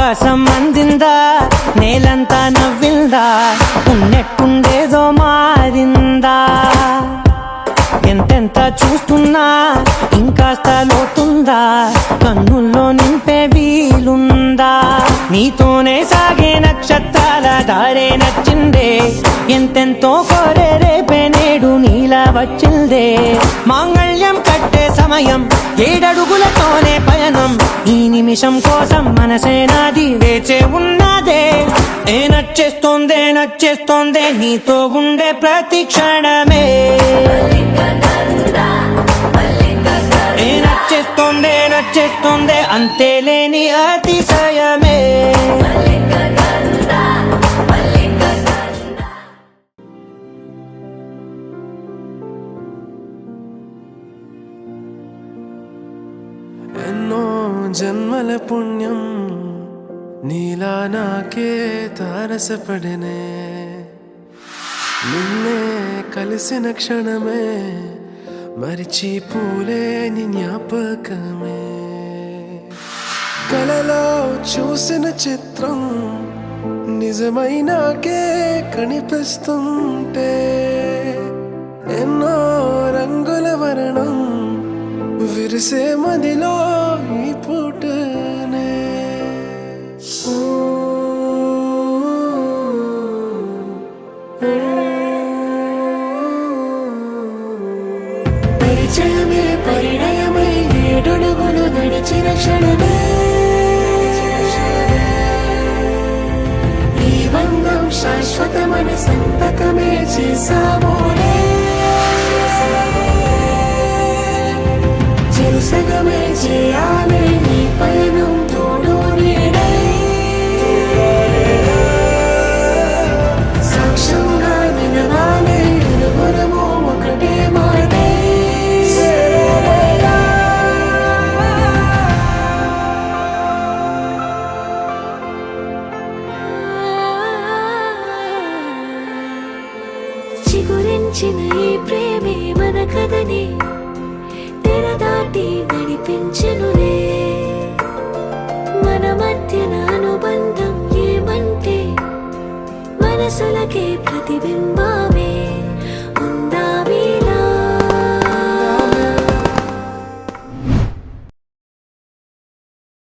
ఆకాశం అందిందా, నేలంతా నవ్విందా, ఉన్నట్టుండేదో మారిందా. ఎంతెంత చూస్తున్నా ఇంకాస్త లోతుందా, కన్నుల్లో నింపే వీలుందా. నీతోనే సాగే నక్షత్రాల దారే నచ్చిందే, ఎంతెంతో కోరే రేపే నేడు నీలా వచ్చిందే. మాంగళ్యం కట్టే సమయం, 7 అడుగులతోనే పయనం. ఈ నిమిషం కోసం మనసే నాది వేచే ఉన్నదే. నచ్చేస్తోందే నచ్చేస్తోందే నీతో ఉండే ప్రతి క్షణమే. నచ్చేస్తోందే నచ్చేస్తోందే అంతేలేని అతిశయమే. ఎన్నో జన్మల పుణ్యం నీలా నాకే తారసపడినే. నిన్నే కలిసిన క్షణమే మరిచిపోలేని జ్ఞాపకమే. కలలో చూసిన చిత్రం నిజమై నాకే కనిపిస్తుంటే. ఎన్నో రంగుల వర్ణం విరిసే మదిలో ఈ పూటనే. పరిచయమే పరిణయమై 7 అడుగులు నడిచిన క్షణమే. ఈ బంధం శాశ్వతమని సంతకమే చేసామోనే. చెరుసగమే చేయాలి ఈ పయనం తోడు నీడై. సాక్ష్యంగా నిలవాలి ఇరువురము ఒకటే మాటే. చిగురించిన ఈ ప్రేమే మన కథని తెరదాటి నడిపించెనులే. మన మధ్యన అనుబంధం ఏమంటే మనసులకే ప్రతిబింబం.